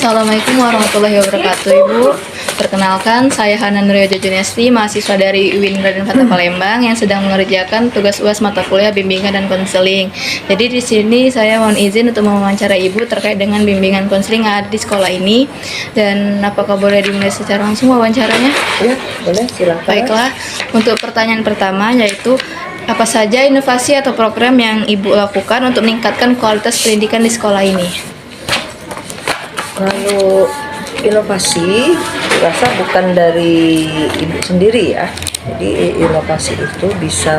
Assalamualaikum warahmatullahi wabarakatuh, Ibu. Perkenalkan, saya Hanan Rioja Juniasti, mahasiswa dari UIN Raden Fatah Palembang yang sedang mengerjakan tugas UAS mata kuliah bimbingan dan konseling. Jadi di sini saya mohon izin untuk mewawancara Ibu terkait dengan bimbingan konseling yang ada di sekolah ini. Dan apakah boleh dimulai secara langsung wawancaranya? Ya, boleh, silakan. Baiklah, untuk pertanyaan pertama yaitu apa saja inovasi atau program yang Ibu lakukan untuk meningkatkan kualitas pendidikan di sekolah ini? Kalau inovasi, rasa bukan dari ibu sendiri ya. Jadi inovasi itu bisa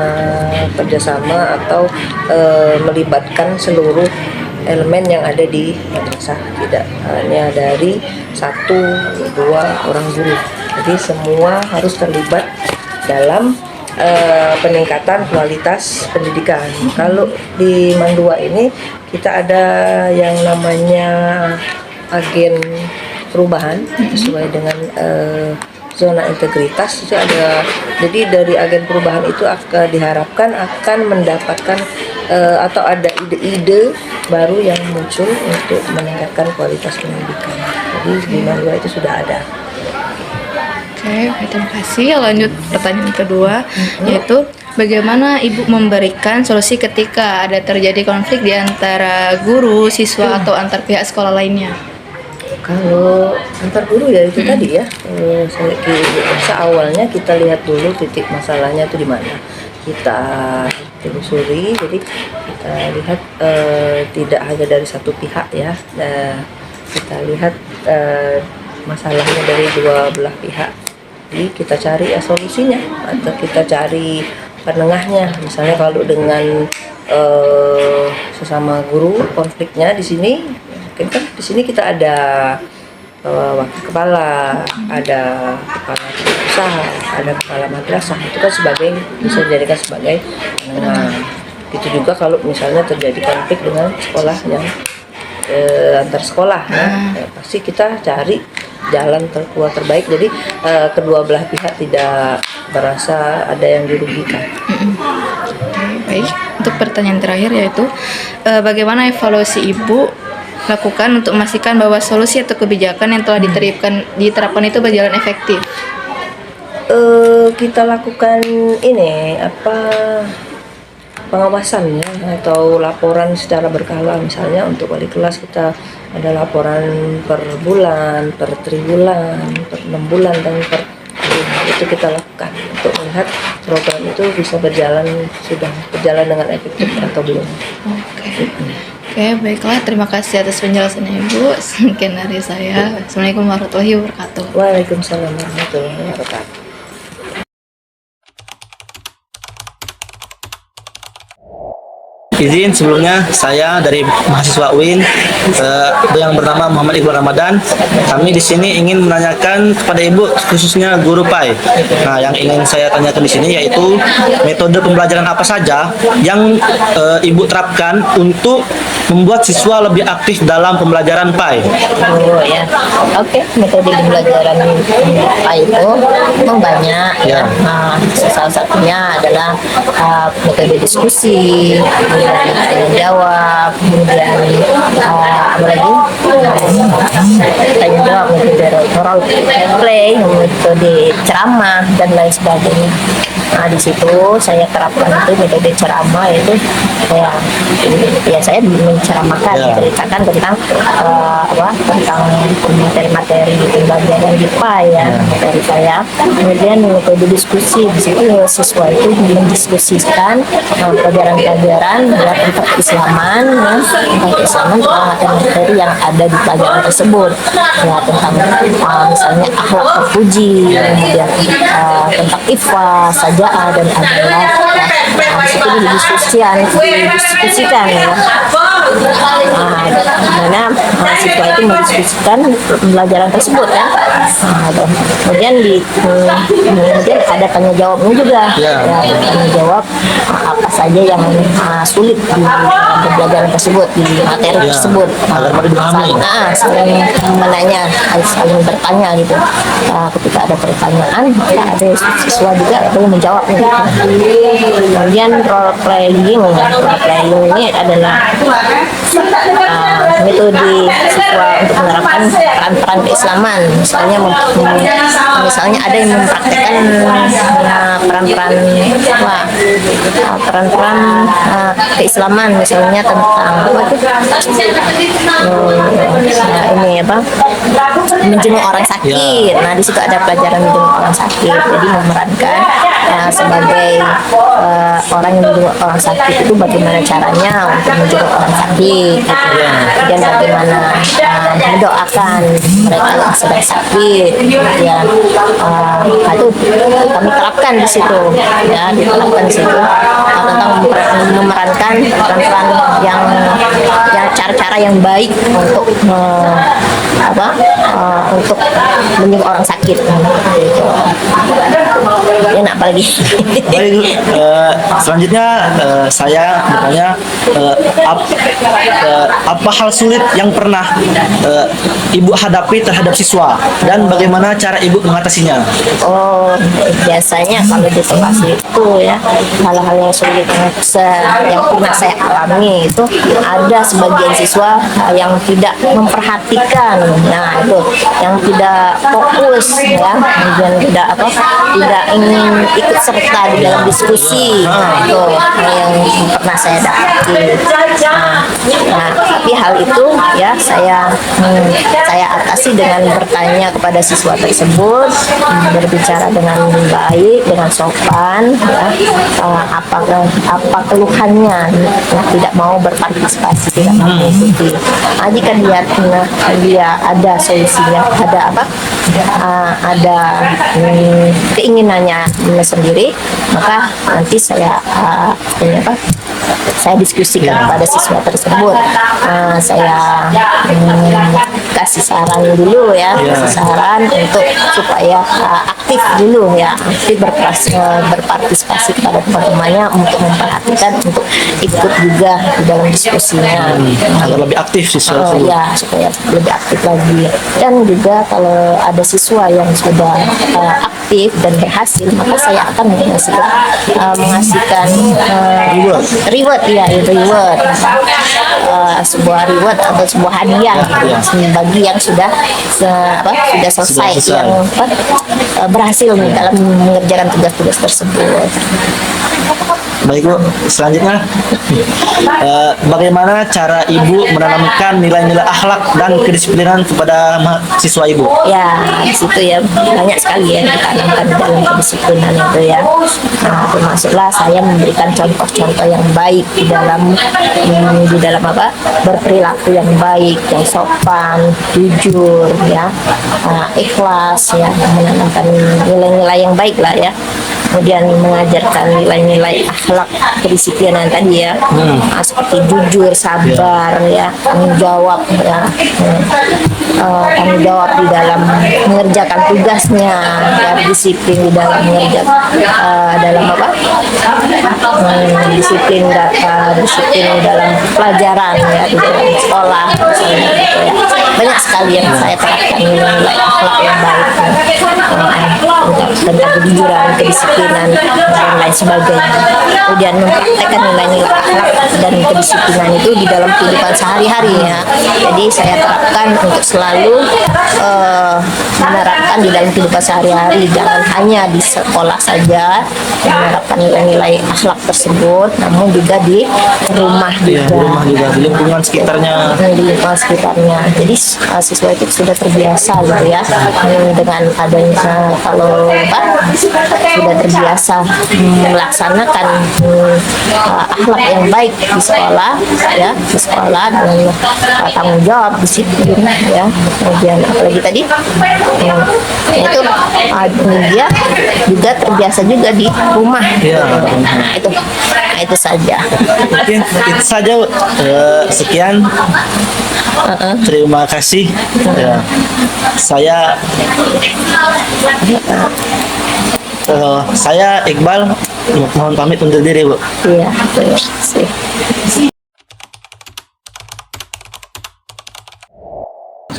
kerjasama atau melibatkan seluruh elemen yang ada di madrasah, tidak hanya dari satu dua orang guru. Jadi semua harus terlibat dalam peningkatan kualitas pendidikan. Kalau di Mandua ini kita ada yang namanya agen perubahan sesuai dengan zona integritas itu ada. Jadi dari agen perubahan itu akan diharapkan akan mendapatkan atau ada ide-ide baru yang muncul untuk meningkatkan kualitas pendidikan. Jadi di Mandua itu sudah ada. Oke, terima kasih. Lanjut pertanyaan kedua, yaitu bagaimana Ibu memberikan solusi ketika ada terjadi konflik di antara guru, siswa, atau antar pihak sekolah lainnya? Kalau antar guru ya itu tadi ya, saya rasa awalnya kita lihat dulu titik masalahnya itu di mana. Kita telusuri, jadi kita lihat tidak hanya dari satu pihak ya. Kita lihat masalahnya dari dua belah pihak. Jadi kita cari solusinya atau kita cari penengahnya. Misalnya kalau dengan sesama guru konfliknya di sini, mungkin kan di sini kita ada wakil kepala, ada kepala usaha, ada kepala madrasah, itu kan bisa dijadikan sebagai penengah. Itu juga kalau misalnya terjadi konflik dengan sekolah yang antar sekolah, ya pasti kita cari jalan terbaik. Jadi kedua belah pihak tidak merasa ada yang dirugikan. Baik, untuk pertanyaan terakhir yaitu bagaimana evaluasi Ibu lakukan untuk memastikan bahwa solusi atau kebijakan yang telah diterapkan itu berjalan efektif? Kita lakukan ini pengawasan ya, atau laporan secara berkala. Misalnya untuk wali kelas kita ada laporan per bulan, per triwulan, per 6 bulan, dan per tahun. Itu kita lakukan untuk melihat program itu sudah berjalan dengan efektif atau belum. Oke, baiklah. Terima kasih atas penjelasannya Ibu. Sekian dari saya. Assalamualaikum warahmatullahi wabarakatuh. Waalaikumsalam warahmatullahi wabarakatuh. Izin sebelumnya, saya dari mahasiswa UIN yang bernama Muhammad Iqbal Ramadan. Kami di sini ingin menanyakan kepada Ibu, khususnya guru PAI. Nah, yang ingin saya tanyakan di sini yaitu metode pembelajaran apa saja yang Ibu terapkan untuk membuat siswa lebih aktif dalam pembelajaran PAI. Oh ya, oke. Metode pembelajaran PAI itu banyak ya. Nah, salah satunya adalah metode diskusi, tanya jawab, kemudian apa lagi? Tanya jawab, metode role play, metode ceramah dan lain sebagainya. Nah, di situ saya terapkan itu metode ceramah, yaitu saya menceramahkan, menceritakan tentang tentang materi-materi pembelajaran di PAI ya, dari saya. Kemudian metode diskusi, di situ siswa itu mendiskusikan pelajaran-pelajaran tentang keislaman, tentang materi-materi yang ada di pelajaran tersebut, ya, tentang misalnya akhlak terpuji, kemudian tentang ikhlas, sajaa dan adalah itu didiskusikan ya. Dimana siswa itu mendiskusikan pembelajaran tersebut ya. Kemudian kemudian ada tanya jawabnya juga. Ya, tanya jawab apa saja yang sulit di pembelajaran tersebut, di materi tersebut. Agar mudah dipahami. Saling menanya, saling bertanya gitu. Ketika ada pertanyaan, maka ada siswa juga perlu menjawab gitu. Kemudian role playing ini adalah metode siswa untuk menerapkan peran-peran keislaman. Misalnya ada yang mempraktikkan peran-peran keislaman, misalnya tentang menjenguk orang sakit. Nah, di situ ada pelajaran menjenguk orang sakit. Jadi memerankan sebagai orang yang menjenguk orang sakit itu bagaimana caranya untuk menjenguk orang sakit gitu. Dan bagaimana mendoakan mereka yang sedang sakit ya. Itu kami terapkan di situ ya, diterapkan di situ tentang memerankan peran-peran yang cara-cara yang baik untuk untuk menjenguk orang sakit gitu. Ya, apa lagi? Baik, selanjutnya saya bertanya apa hal sulit yang pernah ibu hadapi terhadap siswa dan bagaimana cara ibu mengatasinya? Biasanya kalau di kelas itu ya, hal-hal yang sulit yang pernah saya alami itu ada sebagian siswa yang tidak memperhatikan, nah itu yang tidak fokus ya, kemudian tidak ingin ikut serta di dalam diskusi, itu yang pernah saya dapati. Tapi hal itu ya saya atasi dengan bertanya kepada siswa tersebut, berbicara dengan baik, dengan sopan ya, apa keluhannya, tidak mau berpartisipasi, tidak mau mengikuti. Jika dia ada solusinya, ada keinginannya sendiri, maka nanti saya diskusikan kepada siswa tersebut. Saya kasih saran dulu ya, kasih saran untuk supaya aktif dulu ya, aktif berpartisipasi kepada teman-temannya untuk memperhatikan, untuk ikut juga di dalam diskusinya. Agar lebih aktif siswa. Ya, supaya lebih aktif lagi. Dan juga kalau ada siswa yang sudah aktif dan berhasil, maka saya akan mengasihkan reward ya, sebuah reward atau sebuah hadiah bagi yang sudah selesai, yang berhasil dalam mengerjakan tugas-tugas tersebut. Baik Bu, selanjutnya bagaimana cara Ibu menanamkan nilai-nilai akhlak dan kedisiplinan kepada siswa Ibu? Ya, di situ ya banyak sekali ya ditanamkan dalam kedisiplinan itu ya. Termasuklah saya memberikan contoh-contoh yang baik di dalam berperilaku yang baik, yang sopan, jujur ya, ikhlas ya, menanamkan nilai-nilai yang baik lah ya. Kemudian mengajarkan nilai-nilai akhlak kedisiplinan tadi ya, seperti jujur, sabar ya, tanggung jawab ya, tanggung jawab di dalam mengerjakan tugasnya ya, disiplin di dalam mengerjakan disiplin dalam pelajaran ya, di dalam sekolah misalnya gitu ya. Banyak sekali yang saya terapkan nilai-nilai akhlak yang baik tentang kejujuran, kedisiplinan dan lain sebagainya. Kemudian mempraktekkan nilai-nilai akhlak dan kedisiplinan itu di dalam kehidupan sehari-hari ya. Jadi saya terapkan untuk selalu menerapkan terapkan di dalam kehidupan sehari-hari, jangan hanya di sekolah saja menerapkan nilai-nilai akhlak tersebut, namun juga di rumah Iya, di juga, rumah juga, di lingkungan sekitarnya. di lingkungan sekitarnya. Jadi siswa itu sudah terbiasa gitu ya, dengan adanya kalau kan sudah terbiasa melaksanakan akhlak yang baik di sekolah, ya di sekolah dengan tanggung jawab, disiplin, ya. Kemudian apalagi tadi itu dia juga terbiasa juga di rumah. Iya. Itu saja. Mungkin itu saja. Sekian. Terima kasih. Ya. Saya Iqbal, mohon pamit undur diri, Bu. Iya, terima kasih.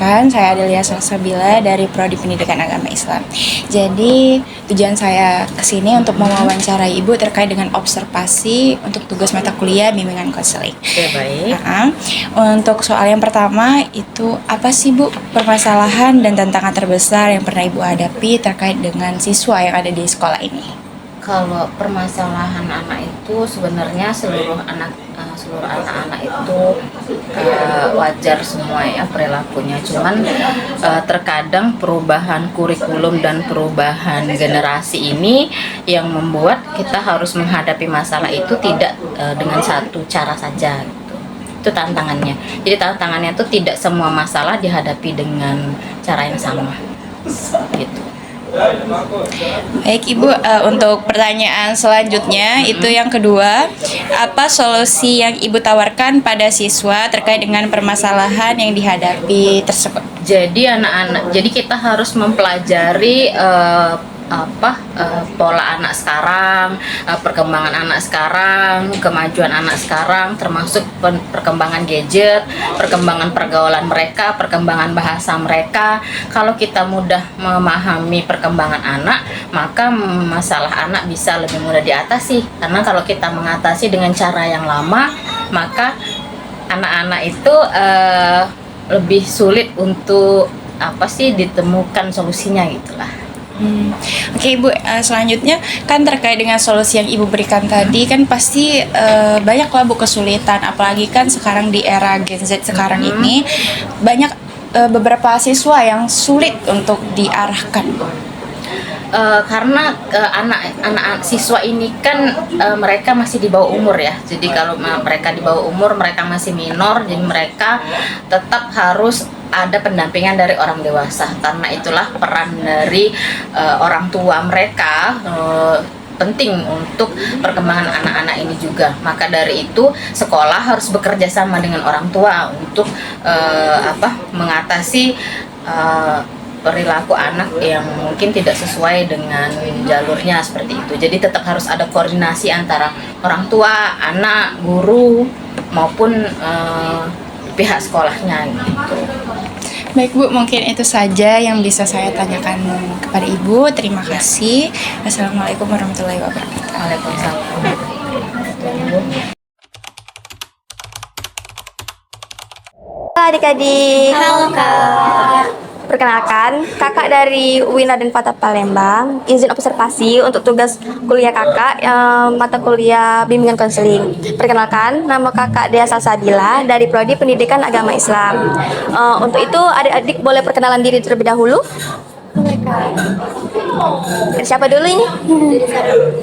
Saya Adelia Salsabila dari Prodi Pendidikan Agama Islam. Jadi tujuan saya kesini untuk mewawancarai Ibu terkait dengan observasi untuk tugas mata kuliah bimbingan konseling. Oke, baik. Untuk soal yang pertama itu apa sih Bu permasalahan dan tantangan terbesar yang pernah Ibu hadapi terkait dengan siswa yang ada di sekolah ini? Kalau permasalahan anak itu sebenarnya seluruh anak-anak itu wajar semua ya perilakunya, cuman terkadang perubahan kurikulum dan perubahan generasi ini yang membuat kita harus menghadapi masalah itu tidak dengan satu cara saja gitu. Itu tantangannya. Jadi tantangannya itu tidak semua masalah dihadapi dengan cara yang sama gitu. Baik Ibu, untuk pertanyaan selanjutnya itu yang kedua, apa solusi yang Ibu tawarkan pada siswa terkait dengan permasalahan yang dihadapi tersebut? Jadi jadi kita harus mempelajari pola anak sekarang, perkembangan anak sekarang, kemajuan anak sekarang, termasuk perkembangan gadget, perkembangan pergaulan mereka, perkembangan bahasa mereka. Kalau kita mudah memahami perkembangan anak, maka masalah anak bisa lebih mudah diatasi. Karena kalau kita mengatasi dengan cara yang lama, maka anak-anak itu lebih sulit untuk ditemukan solusinya gitulah. Oke Ibu, selanjutnya kan terkait dengan solusi yang Ibu berikan tadi kan pasti banyak lah Bu kesulitan, apalagi kan sekarang di era Gen Z sekarang ini banyak beberapa siswa yang sulit untuk diarahkan. Karena anak siswa ini kan mereka masih di bawah umur ya. Jadi kalau mereka di bawah umur, mereka masih minor, jadi mereka tetap harus ada pendampingan dari orang dewasa. Karena itulah peran dari orang tua mereka penting untuk perkembangan anak-anak ini juga. Maka dari itu sekolah harus bekerja sama dengan orang tua untuk mengatasi perilaku anak yang mungkin tidak sesuai dengan jalurnya seperti itu. Jadi tetap harus ada koordinasi antara orang tua, anak, guru maupun pihak sekolahnya gitu. Baik Bu, mungkin itu saja yang bisa saya tanyakan kepada Ibu. Terima kasih. Assalamualaikum warahmatullahi wabarakatuh. Waalaikumsalam. Halo adik-adik. Halo Kak. Perkenalkan, kakak dari UIN Raden Fatah Palembang, izin observasi untuk tugas kuliah kakak mata kuliah bimbingan konseling. Perkenalkan, nama kakak Dea Salsabila dari Prodi Pendidikan Agama Islam. Untuk itu adik-adik boleh perkenalan diri terlebih dahulu. Siapa dulu ini?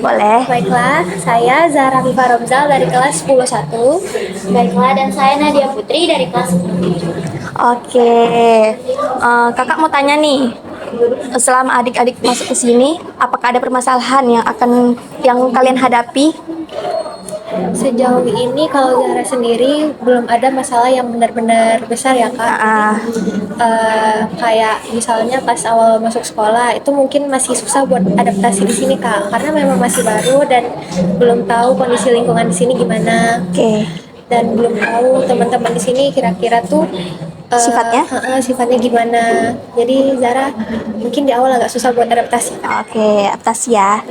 Boleh. Baiklah, saya Zahra Viva Romzal dari kelas 10-1. Baiklah, dan saya Nadia Putri dari kelas 10-7. Oke, kakak mau tanya nih, selama adik-adik masuk ke sini, apakah ada permasalahan yang kalian hadapi? Sejauh ini kalau Zahra sendiri belum ada masalah yang benar-benar besar ya Kak. Kayak misalnya pas awal masuk sekolah itu mungkin masih susah buat adaptasi di sini Kak, karena memang masih baru dan belum tahu kondisi lingkungan di sini gimana. Oke. Dan belum tahu teman-teman di sini kira-kira tuh sifatnya gimana. Jadi Zahra mungkin di awal agak susah buat adaptasi. Oke, adaptasi ya.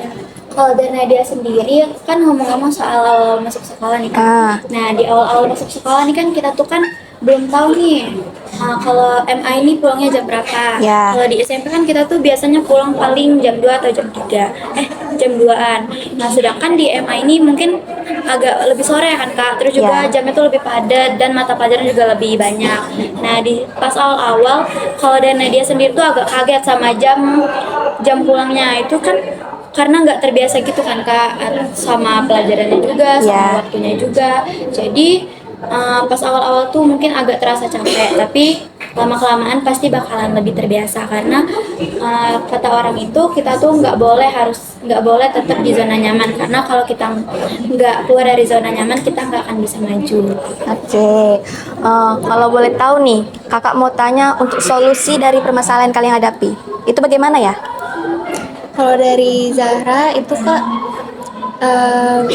Kalau dari Nadia sendiri kan ngomong-ngomong soal awal masuk sekolah nih kan. Nah di awal-awal masuk sekolah nih kan kita tuh kan belum tahu nih. Kalau MA ini pulangnya jam berapa? Ya. Kalau di SMP kan kita tuh biasanya pulang paling jam 2 atau jam 3. Jam 2-an. Nah, sedangkan di MA ini mungkin agak lebih sore kan, Kak. Terus juga Ya. jamnya tuh lebih padat dan mata pelajaran juga lebih banyak. Nah, di pas awal-awal kalau dari Nadia sendiri tuh agak kaget sama jam pulangnya itu kan karena nggak terbiasa gitu kan, Kak, sama pelajarannya juga, sama Ya. waktunya juga. Jadi pas awal-awal tuh mungkin agak terasa capek, tapi lama-kelamaan pasti bakalan lebih terbiasa karena kata orang itu kita tuh nggak boleh tetap di zona nyaman, karena kalau kita nggak keluar dari zona nyaman kita nggak akan bisa maju. Oke, kalau boleh tahu nih, kakak mau tanya untuk solusi dari permasalahan kalian hadapi. Itu bagaimana ya? Kalau dari Zahra itu Kak, em,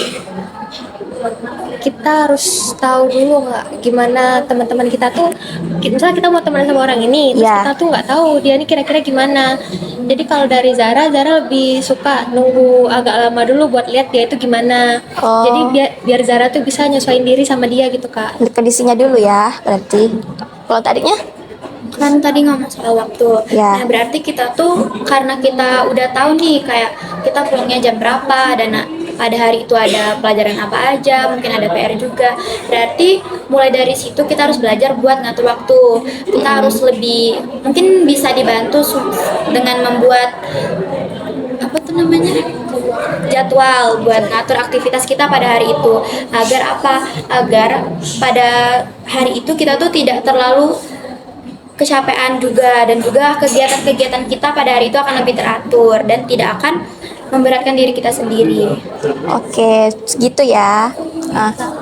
kita harus tahu dulu nggak gimana teman-teman kita tuh, misalnya kita mau teman sama orang ini, terus Ya. kita tuh nggak tahu dia ini kira-kira gimana. Jadi kalau dari Zahra lebih suka nunggu agak lama dulu buat lihat dia itu gimana. Oh. Jadi biar Zahra tuh bisa nyesuaiin diri sama dia gitu Kak. Lihat kondisinya dulu ya, berarti. Kalau tadinya? Kan tadi ngomong soal waktu. Ya. Nah, berarti kita tuh karena kita udah tahu nih kayak kita pulangnya jam berapa dan pada hari itu ada pelajaran apa aja, mungkin ada PR juga. Berarti mulai dari situ kita harus belajar buat ngatur waktu. Kita harus lebih, mungkin bisa dibantu dengan membuat apa tuh namanya, jadwal buat ngatur aktivitas kita pada hari itu, agar pada hari itu kita tuh tidak terlalu kecapean juga, dan juga kegiatan-kegiatan kita pada hari itu akan lebih teratur dan tidak akan memberatkan diri kita sendiri. Oke, segitu ya.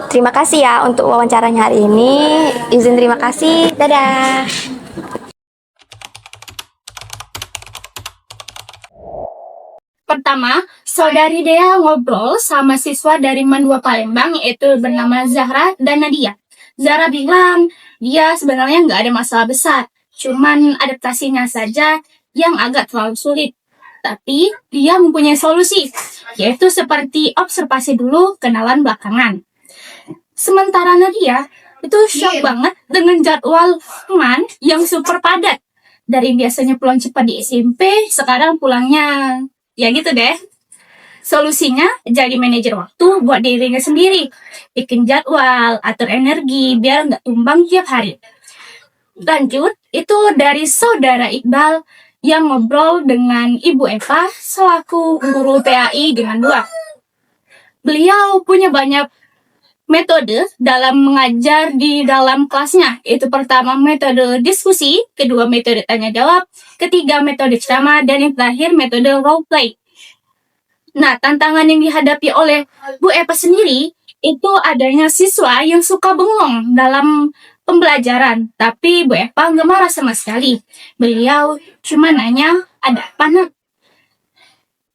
Terima kasih ya untuk wawancaranya hari ini. Izin terima kasih. Dadah. Pertama, saudari Dea ngobrol sama siswa dari MAN 2 Palembang, yaitu bernama Zahra dan Nadia. Zahra bilang dia sebenarnya nggak ada masalah besar, cuman adaptasinya saja yang agak terlalu sulit. Tapi dia mempunyai solusi, yaitu seperti observasi dulu, kenalan belakangan. Sementara Nadia itu shock banget dengan jadwal MAN yang super padat. Dari biasanya pulang cepat di SMP, sekarang pulangnya ya gitu deh. Solusinya jadi manajer waktu buat dirinya sendiri. Bikin jadwal, atur energi biar nggak tumbang tiap hari. Lanjut, itu dari saudara Iqbal yang ngobrol dengan Ibu Eva selaku guru PAI dengan 2. Beliau punya banyak metode dalam mengajar di dalam kelasnya. Itu pertama metode diskusi, kedua metode tanya jawab, ketiga metode ceramah, dan yang terakhir metode role play. Nah, tantangan yang dihadapi oleh Bu Eva sendiri itu adanya siswa yang suka bengong dalam pembelajaran. Tapi Bu Eva nggak marah sama sekali. Beliau cuma nanya, ada apa nak?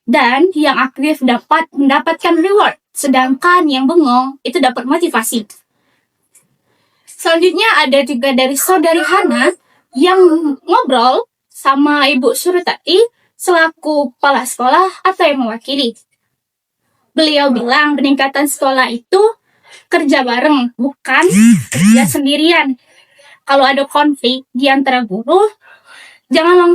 Dan yang aktif dapat mendapatkan reward, sedangkan yang bengong itu dapat motivasi. Selanjutnya ada juga dari saudari Hana yang ngobrol sama Ibu Surutati selaku kepala sekolah atau yang mewakili. Beliau bilang peningkatan sekolah itu kerja bareng, bukan kerja sendirian. Kalau ada konflik di antara guru, jangan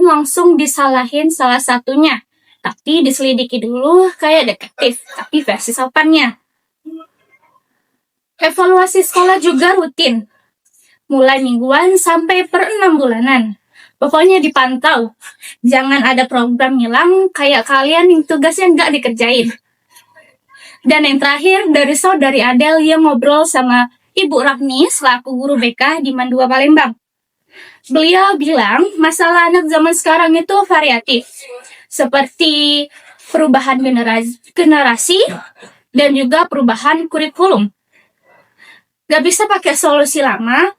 langsung disalahin salah satunya, tapi diselidiki dulu kayak detektif, tapi versi sopannya. Evaluasi sekolah juga rutin, mulai mingguan sampai per 6 bulanan. Pokoknya dipantau, jangan ada program hilang kayak kalian yang tugasnya nggak dikerjain. Dan yang terakhir dari saudari Adel yang ngobrol sama Ibu Ragni selaku guru BK di MAN 2 Palembang. Beliau bilang masalah anak zaman sekarang itu variatif, seperti perubahan generasi dan juga perubahan kurikulum. Gak bisa pakai solusi lama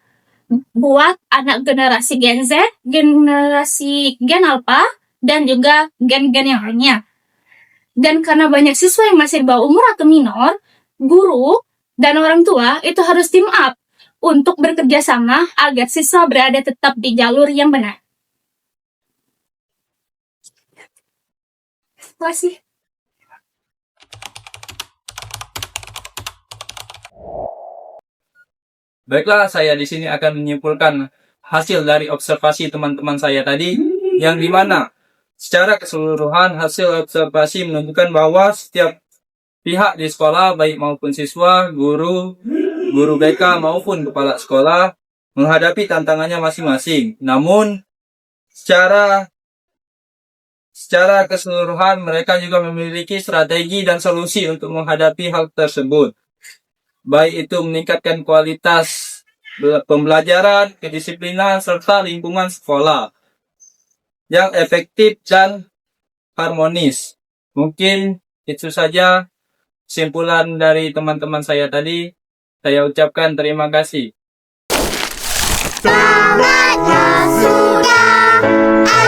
buat anak generasi Gen Z, generasi Gen Alpha, dan juga gen-gen yang lainnya. Dan karena banyak siswa yang masih di bawah umur atau minor, guru dan orang tua itu harus team up untuk bekerja sama agar siswa berada tetap di jalur yang benar. Terima kasih. Baiklah, saya di sini akan menyimpulkan hasil dari observasi teman-teman saya tadi, yang dimana secara keseluruhan hasil observasi menunjukkan bahwa setiap pihak di sekolah, baik maupun siswa, guru BK maupun kepala sekolah, menghadapi tantangannya masing-masing. Namun, secara keseluruhan mereka juga memiliki strategi dan solusi untuk menghadapi hal tersebut. Baik itu meningkatkan kualitas pembelajaran, kedisiplinan, serta lingkungan sekolah yang efektif dan harmonis. Mungkin itu saja kesimpulan dari teman-teman saya tadi. Saya ucapkan terima kasih. Salatnya sudah